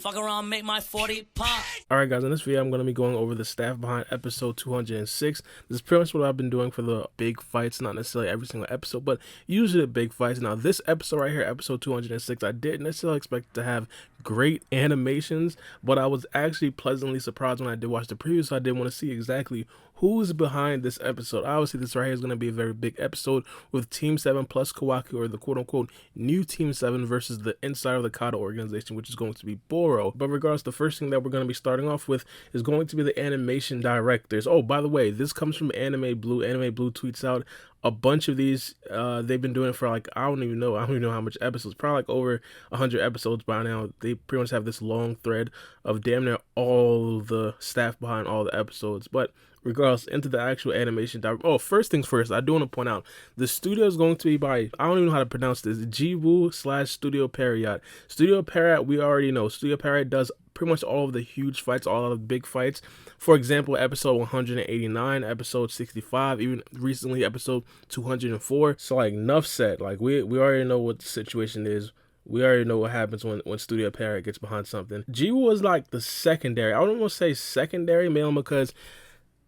Fuck around, make my 40 pop. Alright guys, in this video I'm going to be going over the staff behind episode 206. This is pretty much what I've been doing for the big fights, not necessarily every single episode, but usually the big fights. Now this episode right here, episode 206, I didn't necessarily expect to have great animations, but I was actually pleasantly surprised when I did watch the preview, so I did want to see exactly who's behind this episode. Obviously this right here is going to be a very big episode with Team 7 plus Kawaki, or the quote-unquote new Team 7 versus the inside of the Kata organization, which is going to be Boro. But regardless, the first thing that we're going to be starting off with is going to be the animation directors. Oh, by the way, this comes from Anime Blue. Anime Blue tweets out a bunch of these. They've been doing it for like, I don't even know how much episodes, probably like over 100 episodes by now. They pretty much have this long thread of damn near all the staff behind all the episodes. But regardless, into the actual animation. Oh, first things first, I do want to point out the studio is going to be by, I don't even know how to pronounce this, Jiwoo/Studio Parrot. Studio Parrot, we already know. Studio Parrot does pretty much all of the huge fights, all of the big fights. For example, episode 189, episode 65, even recently episode 204. So like enough said, like we already know what the situation is. We already know what happens when Studio Parrot gets behind something. Jiwoo is like the secondary. I don't want to say secondary, mainly because,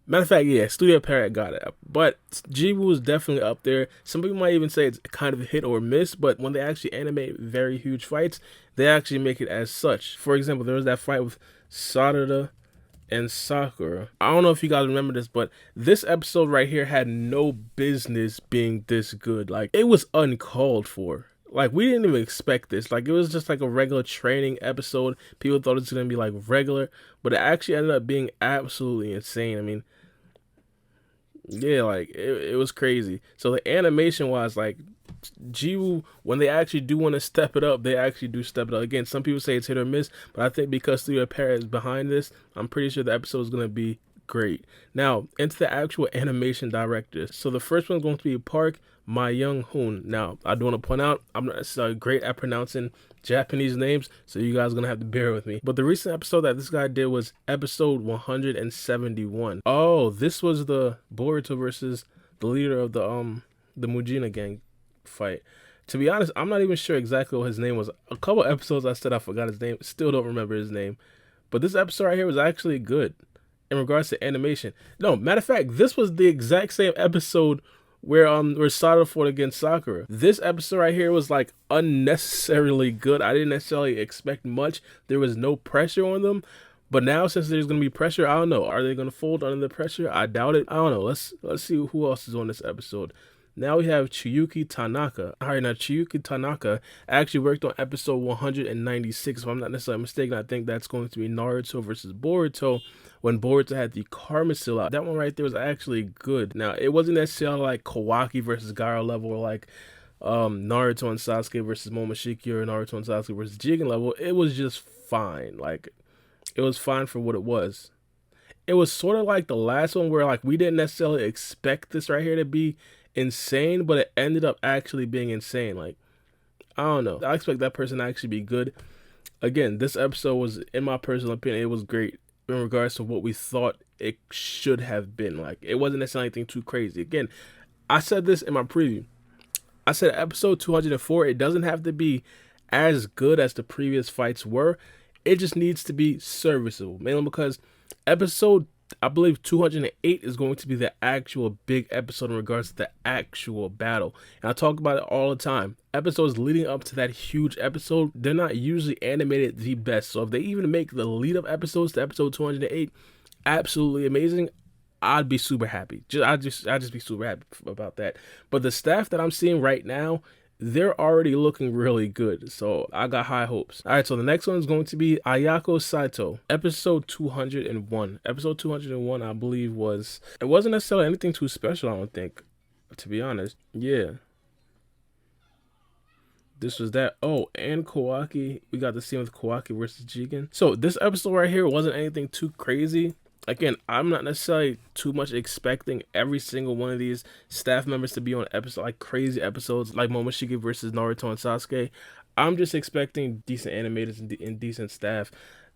matter of fact, yeah, Studio Parrot got it. But Jiwoo is definitely up there. Some people might even say it's kind of a hit or miss, but when they actually animate very huge fights, they actually make it as such. For example, there was that fight with Sarada and Sakura. I don't know if you guys remember this, but this episode right here had no business being this good. Like, it was uncalled for. Like, we didn't even expect this. Like, it was just like a regular training episode. People thought it was going to be like regular, but it actually ended up being absolutely insane. I mean, yeah, like it was crazy. So the animation wise, like Jiwoo, when they actually do want to step it up, they actually do step it up. Again, some people say it's hit or miss, but I think because Studio Parrot is behind this, I'm pretty sure the episode is going to be great. Now, into the actual animation directors. So the first one's going to be Park Ma-young-hoon. Now, I do want to point out, I'm not necessarily great at pronouncing Japanese names, so you guys are going to have to bear with me. But the recent episode that this guy did was episode 171. Oh, this was the Boruto versus the leader of the Mujina gang fight. To be honest, I'm not even sure exactly what his name was. A couple episodes I said I forgot his name. Still don't remember his name. But this episode right here was actually good in regards to animation. No, matter of fact, this was the exact same episode where Sarada fought against Sakura. This episode right here was like unnecessarily good. I didn't necessarily expect much. There was no pressure on them. But now, since there's gonna be pressure, I don't know. Are they gonna fold under the pressure? I doubt it. I don't know. Let's see who else is on this episode. Now we have Chiyuki Tanaka. Alright, now Chiyuki Tanaka actually worked on episode 196. If I'm not necessarily mistaken, I think that's going to be Naruto versus Boruto, when Boruto had the Karma Seal out. That one right there was actually good. Now, it wasn't necessarily like Kawaki versus Gaara level, or like Naruto and Sasuke versus Momoshiki, or Naruto and Sasuke versus Jigen level. It was just fine. Like, it was fine for what it was. It was sort of like the last one where like we didn't necessarily expect this right here to be insane, but it ended up actually being insane. Like, I don't know. I expect that person to actually be good. Again, this episode was, in my personal opinion, it was great in regards to what we thought it should have been. Like, it wasn't necessarily anything too crazy. Again, I said this in my preview. I said episode 204, it doesn't have to be as good as the previous fights were. It just needs to be serviceable. Mainly because episode, I believe 208 is going to be the actual big episode in regards to the actual battle. And I talk about it all the time. Episodes leading up to that huge episode, they're not usually animated the best. So if they even make the lead up episodes to episode 208 absolutely amazing, I'd be super happy. I'd just be super happy about that. But the staff that I'm seeing right now, they're already looking really good, so I got high hopes. All right, so the next one is going to be Ayako Saito, episode 201. Episode 201, I believe, it wasn't necessarily anything too special, I don't think, to be honest. Yeah. This was that. Oh, and Kawaki. We got the scene with Kawaki versus Jigen. So this episode right here wasn't anything too crazy. Again, I'm not necessarily too much expecting every single one of these staff members to be on episode, like crazy episodes like Momoshiki versus Naruto and Sasuke. I'm just expecting decent animators and decent staff.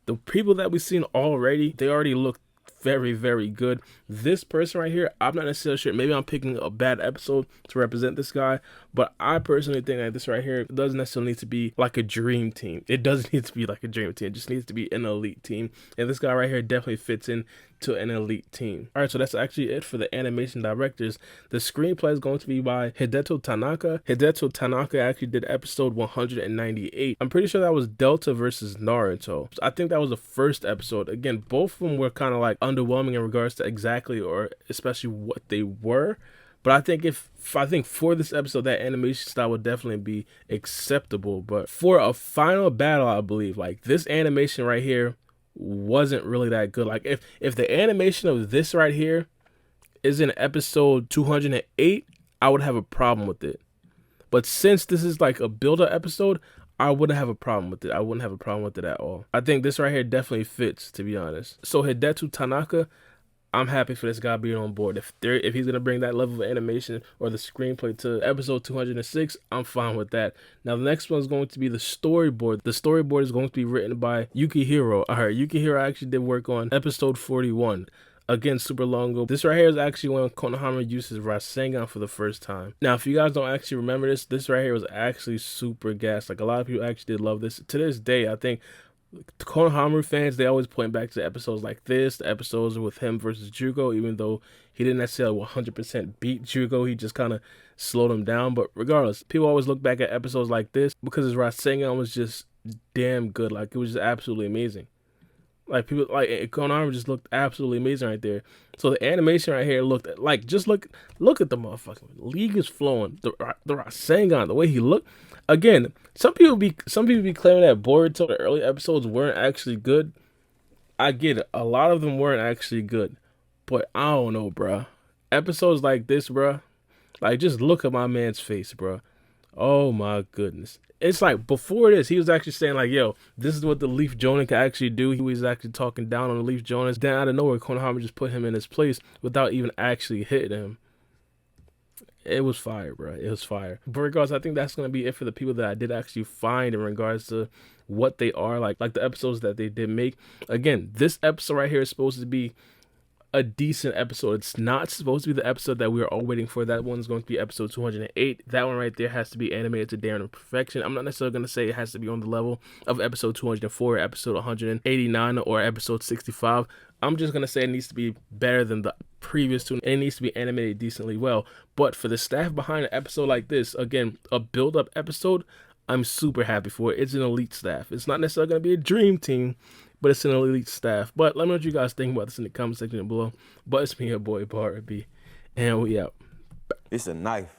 The people that we've seen already, they already look very, very good. This person right here, I'm not necessarily sure. Maybe I'm picking a bad episode to represent this guy, but I personally think that this right here doesn't necessarily need to be like a dream team. It doesn't need to be like a dream team. It just needs to be an elite team. And this guy right here definitely fits in to an elite team. All right, so that's actually it for the animation directors. The screenplay is going to be by Hideto Tanaka. Hideto Tanaka actually did episode 198. I'm pretty sure that was Delta versus Naruto. I think that was the first episode. Again, both of them were kind of like underwhelming in regards to exactly or especially what they were. But I think for this episode, that animation style would definitely be acceptable. But for a final battle, I believe, like this animation right here wasn't really that good. Like if the animation of this right here is in episode 208, I would have a problem with it. But since this is like a build-up episode, I wouldn't have a problem with it. I wouldn't have a problem with it at all. I think this right here definitely fits, to be honest. So Hideto Tanaka, I'm happy for this guy being on board. If he's gonna bring that level of animation or the screenplay to episode 206, I'm fine with that. Now the next one is going to be the storyboard. The storyboard is going to be written by Yukihiro. All right, Yukihiro actually did work on episode 41. Again, super long. This right here is actually when Konohama uses Rasengan for the first time. Now, if you guys don't actually remember this right here was actually super gas. Like a lot of people actually did love this. To this day, I think the Konohama fans, they always point back to episodes like this, the episodes with him versus Jugo, even though he didn't necessarily 100% beat Jugo, he just kind of slowed him down. But regardless, people always look back at episodes like this because his Rasengan was just damn good. Like, it was just absolutely amazing. Like, people, like, Konohama just looked absolutely amazing right there. So the animation right here looked like, just look at the motherfucking league is flowing. The Rasengan, the way he looked. Again, some people be claiming that Boruto, the early episodes weren't actually good. I get it. A lot of them weren't actually good. But I don't know, bruh. Episodes like this, bruh. Like, just look at my man's face, bruh. Oh my goodness. It's like before this, he was actually saying like, yo, this is what the Leaf Jonan can actually do. He was actually talking down on the Leaf Jonas. Then out of nowhere, Konohama just put him in his place without even actually hitting him. It was fire, bro. It was fire. But regardless, I think that's going to be it for the people that I did actually find in regards to what they are, like the episodes that they did make. Again, this episode right here is supposed to be a decent episode. It's not supposed to be the episode that we are all waiting for. That one's going to be episode 208. That one right there has to be animated to damn perfection. I'm not necessarily going to say it has to be on the level of episode 204, episode 189, or episode 65. I'm just going to say it needs to be better than the previous two, and it needs to be animated decently well. But for the staff behind an episode like this, again, a build-up episode, I'm super happy for it. It's an elite staff. It's not necessarily going to be a dream team, but it's an elite staff. But let me know what you guys think about this in the comment section below. But it's me, your boy, Baara B, and we out. It's a knife.